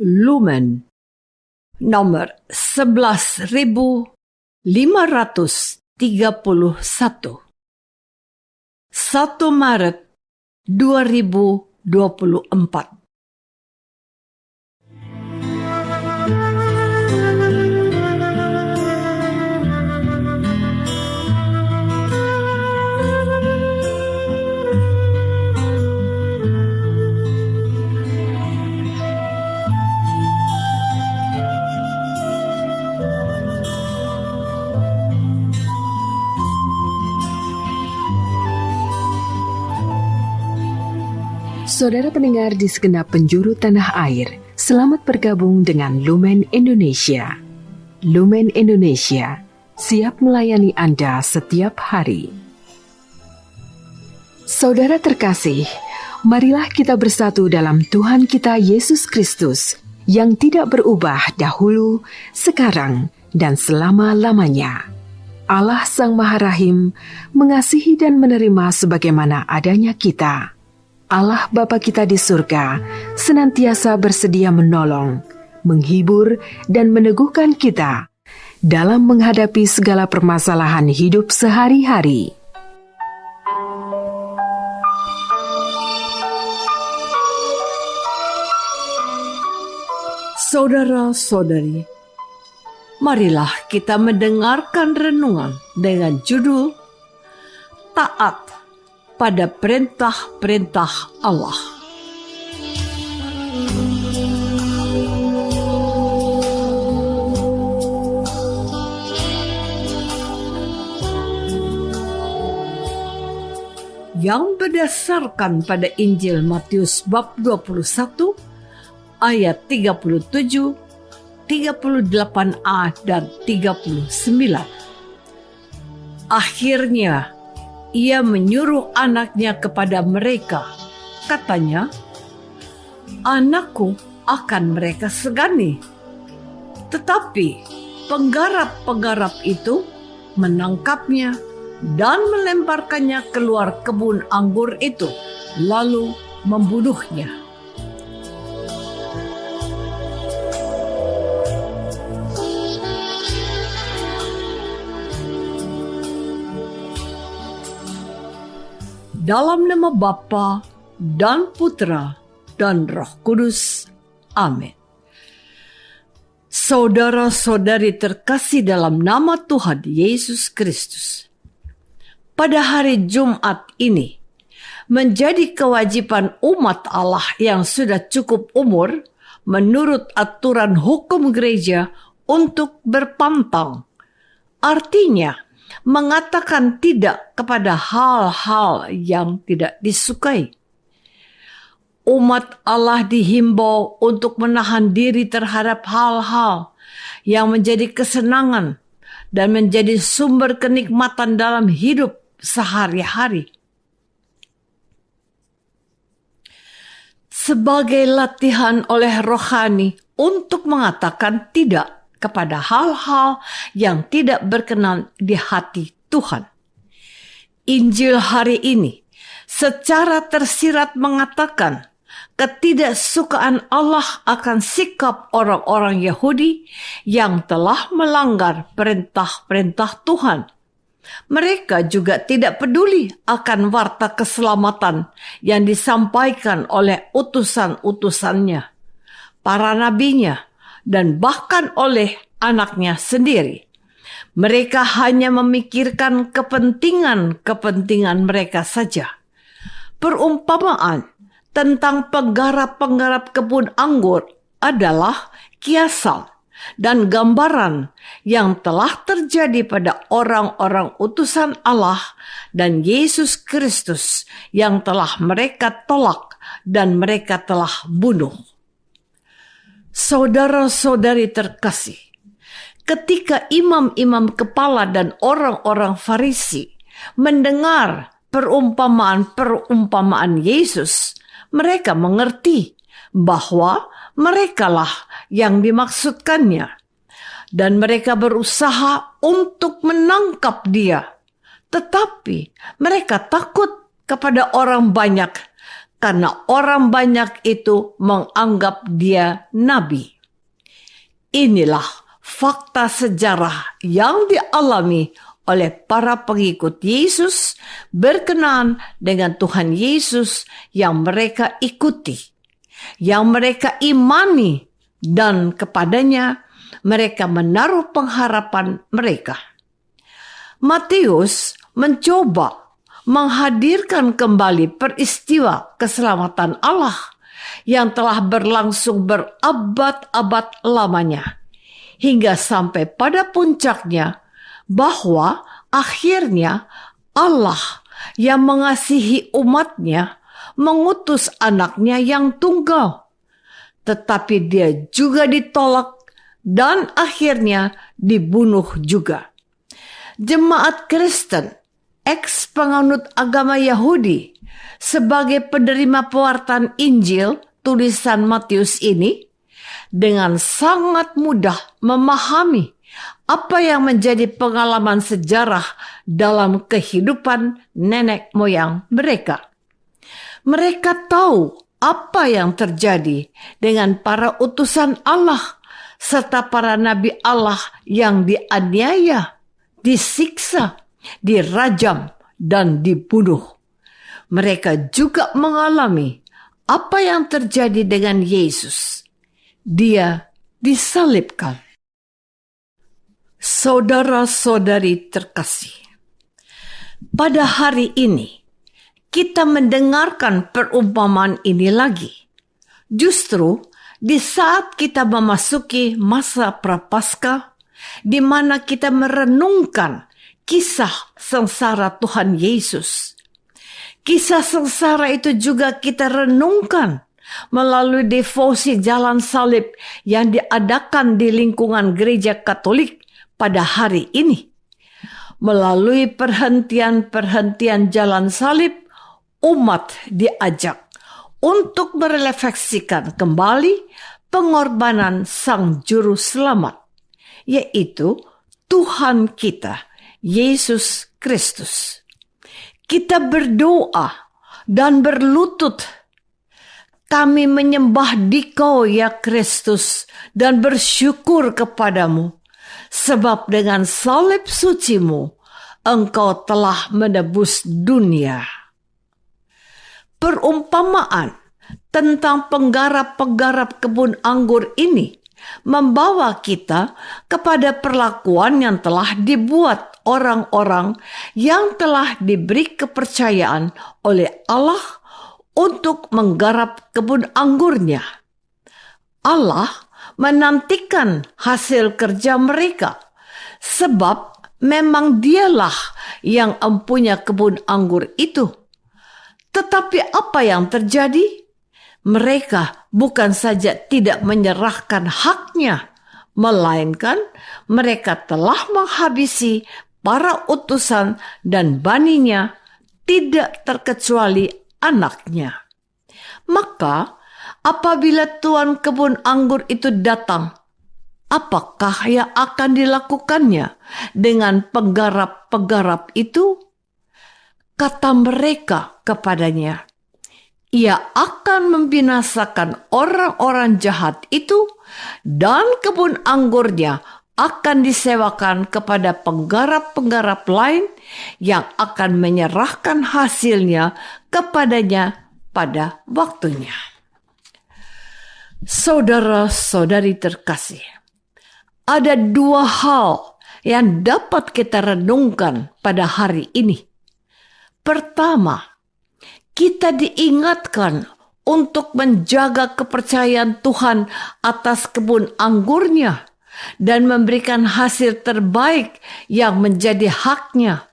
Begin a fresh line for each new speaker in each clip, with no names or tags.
Lumen nomor 11.531, 1 Maret 2024.
Saudara pendengar di segenap penjuru tanah air, selamat bergabung dengan Lumen Indonesia. Lumen Indonesia siap melayani Anda setiap hari. Saudara terkasih, marilah kita bersatu dalam Tuhan kita Yesus Kristus yang tidak berubah dahulu, sekarang, dan selama-lamanya. Allah Sang Maha Rahim mengasihi dan menerima sebagaimana adanya kita. Allah Bapa kita di surga senantiasa bersedia menolong, menghibur, dan meneguhkan kita dalam menghadapi segala permasalahan hidup sehari-hari.
Saudara-saudari, marilah kita mendengarkan renungan dengan judul Taat pada perintah-perintah Allah. Yang berdasarkan pada Injil Matius bab 21 ayat 37, 38a dan 39. Akhirnya ia menyuruh anaknya kepada mereka. Katanya, "Anakku akan mereka segani." Tetapi penggarap-penggarap itu menangkapnya dan melemparkannya keluar kebun anggur itu, lalu membunuhnya. Dalam nama Bapa dan Putra dan Roh Kudus. Amin. Saudara-saudari terkasih dalam nama Tuhan Yesus Kristus, pada hari Jumat ini menjadi kewajiban umat Allah yang sudah cukup umur menurut aturan hukum gereja untuk berpantang. Artinya, mengatakan tidak kepada hal-hal yang tidak disukai. Umat Allah dihimbau untuk menahan diri terhadap hal-hal yang menjadi kesenangan dan menjadi sumber kenikmatan dalam hidup sehari-hari. Sebagai latihan oleh rohani untuk mengatakan tidak kepada hal-hal yang tidak berkenan di hati Tuhan. Injil hari ini secara tersirat mengatakan ketidaksukaan Allah akan sikap orang-orang Yahudi yang telah melanggar perintah-perintah Tuhan. Mereka juga tidak peduli akan warta keselamatan yang disampaikan oleh utusan-utusannya, para nabinya, dan bahkan oleh anaknya sendiri. Mereka hanya memikirkan kepentingan mereka saja. Perumpamaan tentang penggarap-penggarap kebun anggur adalah kiasan dan gambaran yang telah terjadi pada orang-orang utusan Allah dan Yesus Kristus yang telah mereka tolak dan mereka telah bunuh. Saudara-saudari terkasih, ketika imam-imam kepala dan orang-orang Farisi mendengar perumpamaan Yesus, mereka mengerti bahwa merekalah yang dimaksudkannya, dan mereka berusaha untuk menangkap dia. Tetapi mereka takut kepada orang banyak karena orang banyak itu menganggap dia nabi. Inilah fakta sejarah yang dialami oleh para pengikut Yesus berkenaan dengan Tuhan Yesus yang mereka ikuti, yang mereka imani, dan kepadanya mereka menaruh pengharapan mereka. Matius mencoba menghadirkan kembali peristiwa keselamatan Allah yang telah berlangsung berabad-abad lamanya, hingga sampai pada puncaknya bahwa akhirnya Allah yang mengasihi umatnya mengutus anaknya yang tunggal, tetapi dia juga ditolak dan akhirnya dibunuh juga. Jemaat Kristen, ex-penganut agama Yahudi, sebagai penerima pewartaan Injil tulisan Matius ini, dengan sangat mudah memahami apa yang menjadi pengalaman sejarah dalam kehidupan nenek moyang mereka. Mereka tahu apa yang terjadi dengan para utusan Allah serta para nabi Allah yang dianiaya, disiksa, dirajam, dan dibunuh. Mereka juga mengalami apa yang terjadi dengan Yesus. Dia disalibkan. Saudara-saudari terkasih, pada hari ini kita mendengarkan perumpamaan ini lagi. Justru di saat kita memasuki masa Prapaskah, di mana kita merenungkan kisah sengsara Tuhan Yesus. Kisah sengsara itu juga kita renungkan melalui devosi jalan salib yang diadakan di lingkungan gereja Katolik pada hari ini. Melalui perhentian-perhentian jalan salib, umat diajak untuk merefleksikan kembali pengorbanan Sang Juru Selamat, yaitu Tuhan kita, Yesus Kristus. Kita berdoa dan berlutut, kami menyembah Dikau ya Kristus dan bersyukur kepadamu, sebab dengan salib sucimu Engkau telah menebus dunia. Perumpamaan tentang penggarap-penggarap kebun anggur ini membawa kita kepada perlakuan yang telah dibuat orang-orang yang telah diberi kepercayaan oleh Allah untuk menggarap kebun anggurnya. Allah menantikan hasil kerja mereka, sebab memang dialah yang empunya kebun anggur itu. Tetapi apa yang terjadi? Mereka bukan saja tidak menyerahkan haknya, melainkan mereka telah menghabisi para utusan dan baninya, tidak terkecuali anaknya. Maka apabila tuan kebun anggur itu datang, apakah yang akan dilakukannya dengan penggarap-penggarap itu? Kata mereka kepadanya, ia akan membinasakan orang-orang jahat itu dan kebun anggurnya akan disewakan kepada penggarap-penggarap lain yang akan menyerahkan hasilnya kepadanya pada waktunya. Saudara-saudari terkasih, ada dua hal yang dapat kita renungkan pada hari ini. Pertama, kita diingatkan untuk menjaga kepercayaan Tuhan atas kebun anggurnya dan memberikan hasil terbaik yang menjadi haknya.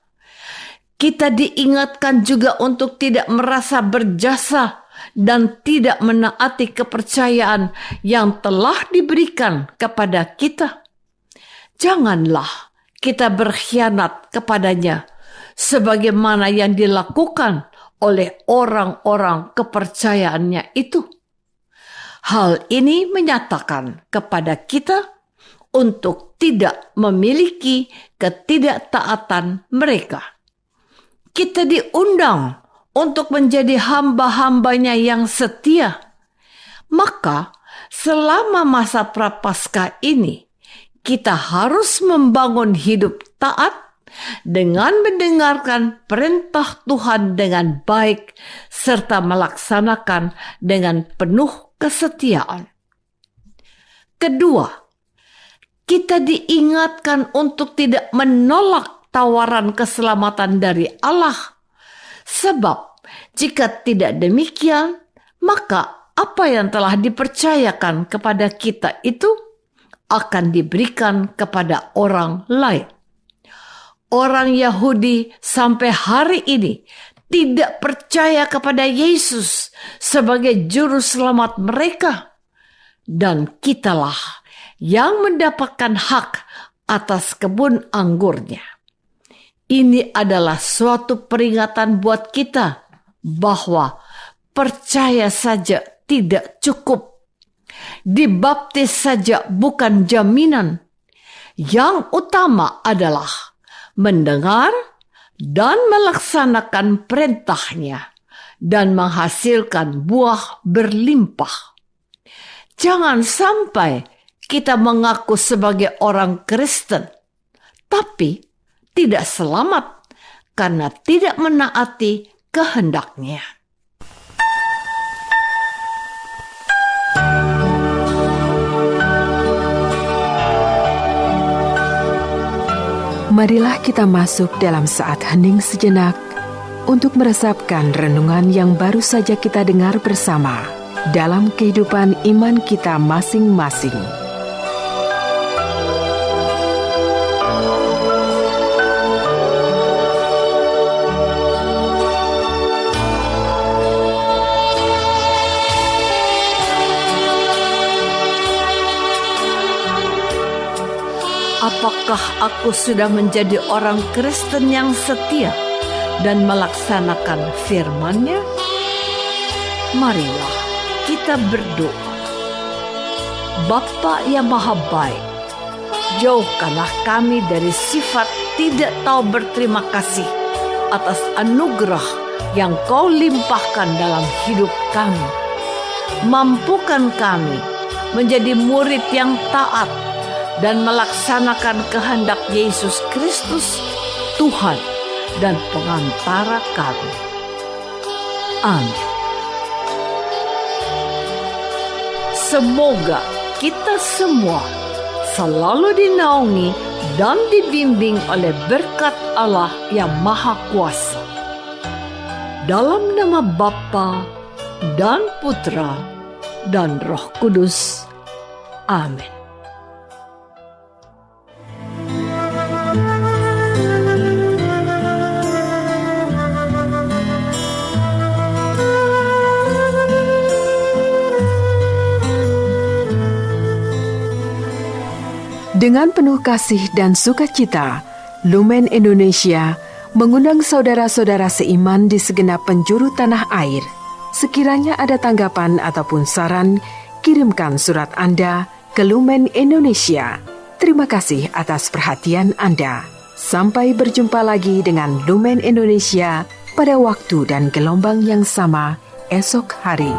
Kita diingatkan juga untuk tidak merasa berjasa dan tidak menaati kepercayaan yang telah diberikan kepada kita. Janganlah kita berkhianat kepadanya sebagaimana yang dilakukan oleh orang-orang kepercayaannya itu. Hal ini menyatakan kepada kita untuk tidak memiliki ketidaktaatan mereka. Kita diundang untuk menjadi hamba-hambanya yang setia. Maka selama masa Prapaskah ini, kita harus membangun hidup taat dengan mendengarkan perintah Tuhan dengan baik serta melaksanakan dengan penuh kesetiaan. Kedua, kita diingatkan untuk tidak menolak tawaran keselamatan dari Allah. Sebab jika tidak demikian, maka apa yang telah dipercayakan kepada kita itu akan diberikan kepada orang lain. Orang Yahudi sampai hari ini tidak percaya kepada Yesus sebagai juru selamat mereka. Dan kitalah yang mendapatkan hak atas kebun anggurnya. Ini adalah suatu peringatan buat kita bahwa percaya saja tidak cukup. Dibaptis saja bukan jaminan. Yang utama adalah mendengar dan melaksanakan perintahnya dan menghasilkan buah berlimpah. Jangan sampai kita mengaku sebagai orang Kristen, tapi tidak selamat karena tidak menaati kehendaknya.
Marilah kita masuk dalam saat hening sejenak untuk meresapkan renungan yang baru saja kita dengar bersama dalam kehidupan iman kita masing-masing.
Apakah aku sudah menjadi orang Kristen yang setia dan melaksanakan firman-Nya? Marilah kita berdoa. Bapa yang Maha Baik, jauhkanlah kami dari sifat tidak tahu berterima kasih atas anugerah yang Kau limpahkan dalam hidup kami. Mampukan kami menjadi murid yang taat dan melaksanakan kehendak Yesus Kristus, Tuhan dan pengantara kami. Amin. Semoga kita semua selalu dinaungi dan dibimbing oleh berkat Allah yang Maha Kuasa. Dalam nama Bapa dan Putra dan Roh Kudus. Amin.
Dengan penuh kasih dan sukacita, Lumen Indonesia mengundang saudara-saudara seiman di segenap penjuru tanah air. Sekiranya ada tanggapan ataupun saran, kirimkan surat Anda ke Lumen Indonesia. Terima kasih atas perhatian Anda. Sampai berjumpa lagi dengan Lumen Indonesia pada waktu dan gelombang yang sama esok hari.